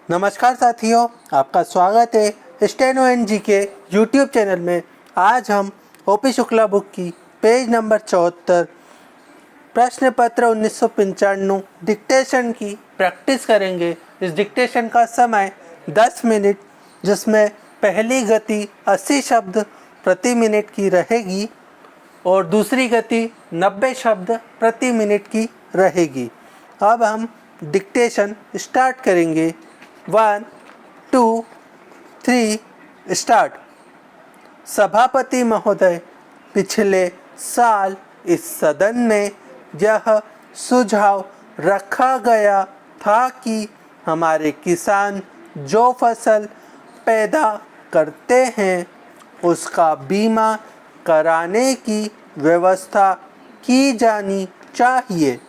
नमस्कार साथियों, आपका स्वागत है स्टेनो एनजी के यूट्यूब चैनल में। आज हम ओपी शुक्ला बुक की पेज नंबर 74 प्रश्न पत्र 1995 डिक्टेशन की प्रैक्टिस करेंगे। इस डिक्टेशन का समय 10 मिनट, जिसमें पहली गति 80 शब्द प्रति मिनट की रहेगी और दूसरी गति 90 शब्द प्रति मिनट की रहेगी। अब हम डिक्टेशन स्टार्ट करेंगे। 1, 2, 3 स्टार्ट। सभापति महोदय, पिछले साल इस सदन में यह सुझाव रखा गया था कि हमारे किसान जो फसल पैदा करते हैं उसका बीमा कराने की व्यवस्था की जानी चाहिए।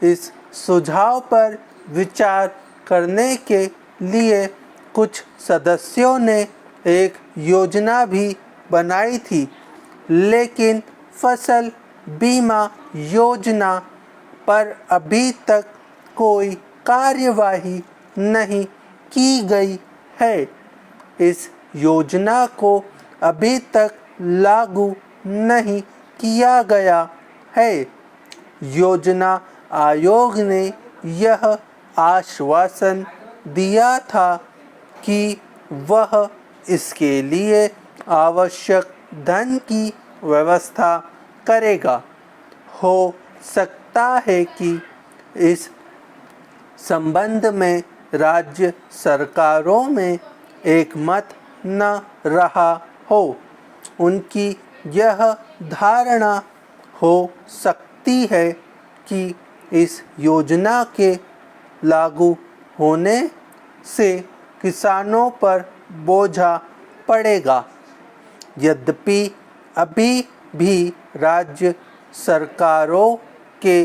इस सुझाव पर विचार करने के लिए कुछ सदस्यों ने एक योजना भी बनाई थी, लेकिन फसल बीमा योजना पर अभी तक कोई कार्यवाही नहीं की गई है। इस योजना को अभी तक लागू नहीं किया गया है। योजना आयोग ने यह आश्वासन दिया था कि वह इसके लिए आवश्यक धन की व्यवस्था करेगा। हो सकता है कि इस संबंध में राज्य सरकारों में एक मत न रहा हो। उनकी यह धारणा हो सकती है कि इस योजना के लागू होने से किसानों पर बोझा पड़ेगा। यद्यपि अभी भी राज्य सरकारों के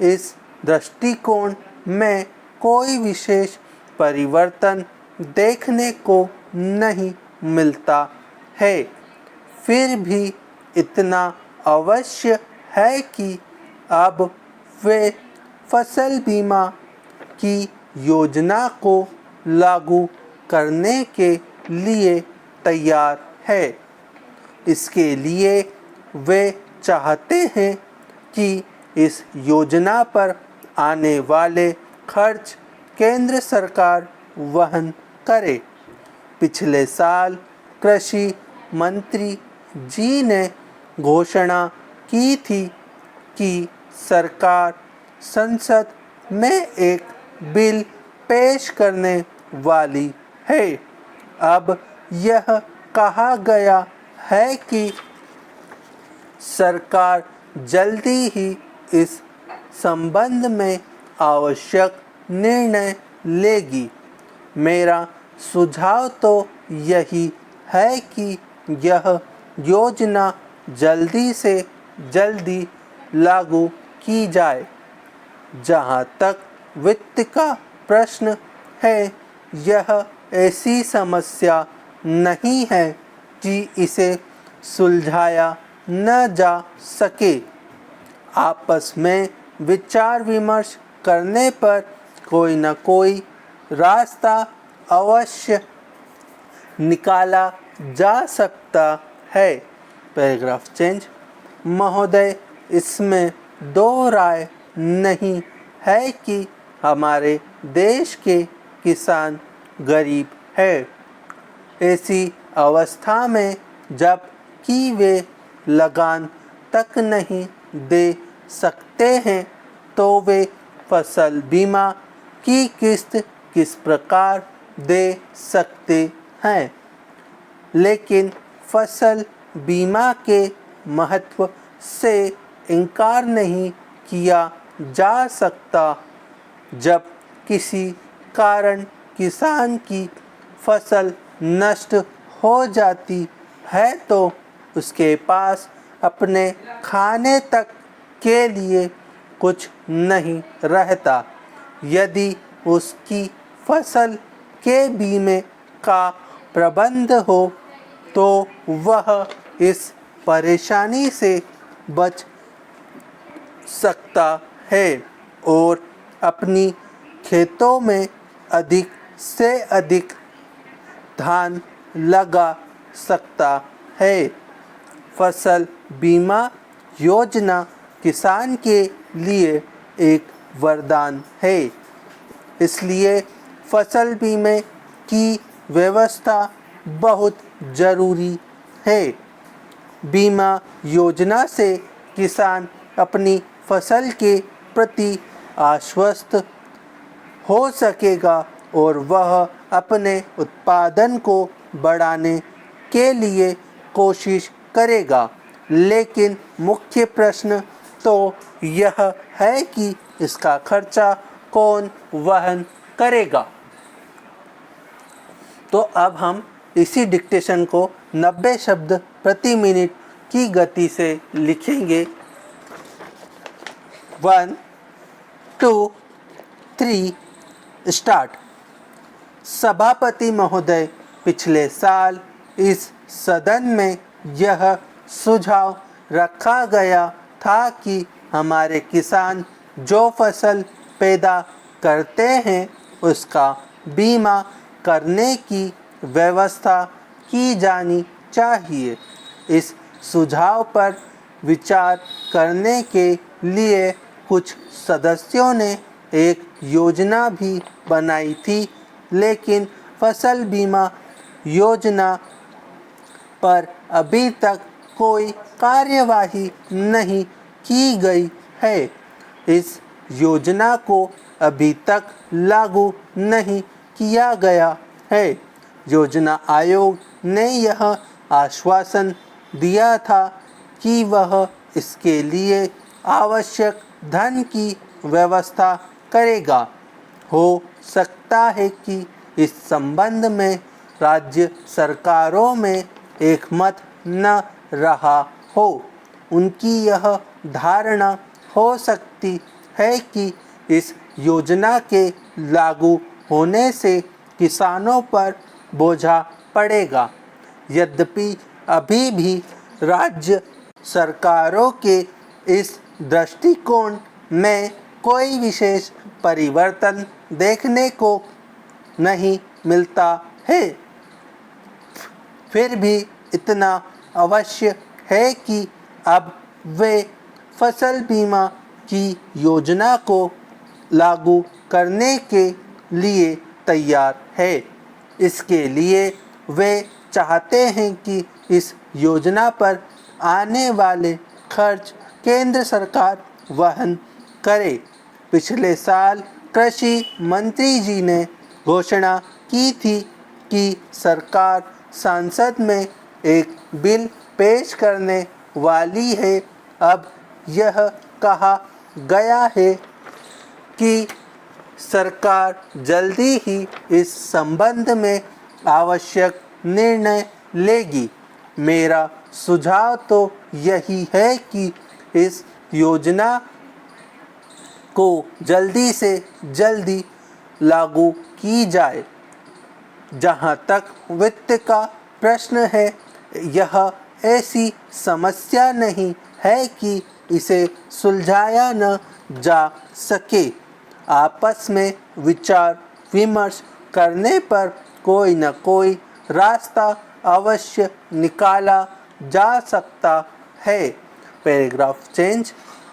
इस दृष्टिकोण में कोई विशेष परिवर्तन देखने को नहीं मिलता है, फिर भी इतना अवश्य है कि अब वे फसल बीमा की योजना को लागू करने के लिए तैयार है। इसके लिए वे चाहते हैं कि इस योजना पर आने वाले खर्च केंद्र सरकार वहन करे। पिछले साल कृषि मंत्री जी ने घोषणा की थी कि सरकार संसद में एक बिल पेश करने वाली है। अब यह कहा गया है कि सरकार जल्दी ही इस संबंध में आवश्यक निर्णय लेगी। मेरा सुझाव तो यही है कि यह योजना जल्दी से जल्दी लागू की जाए। जहाँ तक वित्त का प्रश्न है, यह ऐसी समस्या नहीं है कि इसे सुलझाया न जा सके। आपस में विचार विमर्श करने पर कोई न कोई रास्ता अवश्य निकाला जा सकता है। Paragraph change. महोदय, इसमें दो राय नहीं है कि हमारे देश के किसान गरीब है। ऐसी अवस्था में जब कि वे लगान तक नहीं दे सकते हैं, तो वे फसल बीमा की किस्त किस प्रकार दे सकते हैं। लेकिन फसल बीमा के महत्व से इनकार नहीं किया जा सकता। जब किसी कारण किसान की फसल नष्ट हो जाती है तो उसके पास अपने खाने तक के लिए कुछ नहीं रहता। यदि उसकी फसल के बीमे का प्रबंध हो तो वह इस परेशानी से बच सकता है और अपनी खेतों में अधिक से अधिक धान लगा सकता है। फसल बीमा योजना किसान के लिए एक वरदान है, इसलिए फसल बीमे की व्यवस्था बहुत ज़रूरी है। बीमा योजना से किसान अपनी फसल के प्रति आश्वस्त हो सकेगा और वह अपने उत्पादन को बढ़ाने के लिए कोशिश करेगा। लेकिन मुख्य प्रश्न तो यह है कि इसका खर्चा कौन वहन करेगा। तो अब हम इसी डिक्टेशन को 90 शब्द प्रति मिनट की गति से लिखेंगे। 1 2 3 स्टार्ट। सभापति महोदय, पिछले साल इस सदन में यह सुझाव रखा गया था कि हमारे किसान जो फसल पैदा करते हैं उसका बीमा करने की व्यवस्था की जानी चाहिए। इस सुझाव पर विचार करने के लिए कुछ सदस्यों ने एक योजना भी बनाई थी, लेकिन फसल बीमा योजना पर अभी तक कोई कार्यवाही नहीं की गई है। इस योजना को अभी तक लागू नहीं किया गया है। योजना आयोग ने यह आश्वासन दिया था कि वह इसके लिए आवश्यक धन की व्यवस्था करेगा। हो सकता है कि इस संबंध में राज्य सरकारों में एक मत न रहा हो। उनकी यह धारणा हो सकती है कि इस योजना के लागू होने से किसानों पर बोझा पड़ेगा। यद्यपि अभी भी राज्य सरकारों के इस दृष्टिकोण में कोई विशेष परिवर्तन देखने को नहीं मिलता है, फिर भी इतना अवश्य है कि अब वे फसल बीमा की योजना को लागू करने के लिए तैयार है। इसके लिए वे चाहते हैं कि इस योजना पर आने वाले खर्च केंद्र सरकार वहन करे। पिछले साल कृषि मंत्री जी ने घोषणा की थी कि सरकार संसद में एक बिल पेश करने वाली है। अब यह कहा गया है कि सरकार जल्दी ही इस संबंध में आवश्यक निर्णय लेगी। मेरा सुझाव तो यही है कि इस योजना को जल्दी से जल्दी लागू की जाए। जहाँ तक वित्त का प्रश्न है, यह ऐसी समस्या नहीं है कि इसे सुलझाया न जा सके। आपस में विचार विमर्श करने पर कोई न कोई रास्ता अवश्य निकाला जा सकता है। Paragraph change.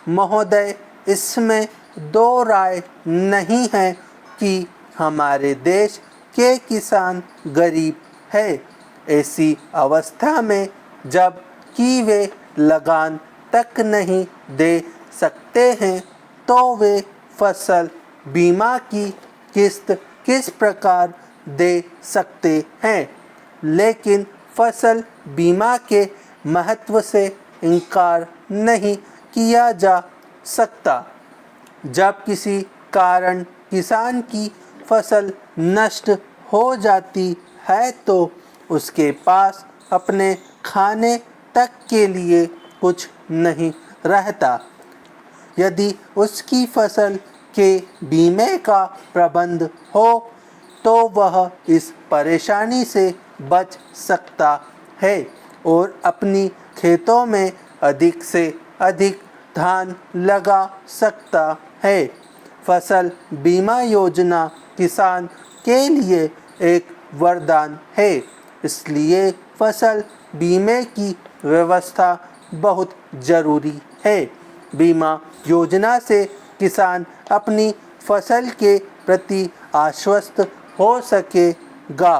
महोदय, इसमें दो राय नहीं है कि हमारे देश के किसान गरीब है। ऐसी अवस्था में जब कि वे लगान तक नहीं दे सकते हैं, तो वे फसल बीमा की किस्त किस प्रकार दे सकते हैं। लेकिन फसल बीमा के महत्व से इनकार नहीं किया जा सकता। जब किसी कारण किसान की फसल नष्ट हो जाती है तो उसके पास अपने खाने तक के लिए कुछ नहीं रहता। यदि उसकी फसल के बीमे का प्रबंध हो तो वह इस परेशानी से बच सकता है और अपनी खेतों में अधिक से अधिक धान लगा सकता है। फसल बीमा योजना किसान के लिए एक वरदान है। इसलिए फसल बीमे की व्यवस्था बहुत ज़रूरी है। बीमा योजना से किसान अपनी फसल के प्रति आश्वस्त हो सकेगा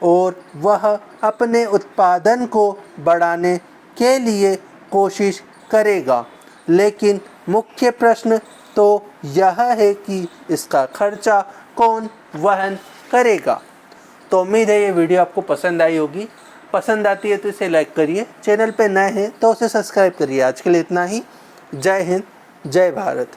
और वह अपने उत्पादन को बढ़ाने के लिए कोशिश करेगा। लेकिन मुख्य प्रश्न तो यह है कि इसका खर्चा कौन वहन करेगा। तो उम्मीद है ये वीडियो आपको पसंद आई होगी। पसंद आती है तो इसे लाइक करिए, चैनल पे नए हैं तो उसे सब्सक्राइब करिए। आज के लिए इतना ही। जय हिंद, जय भारत।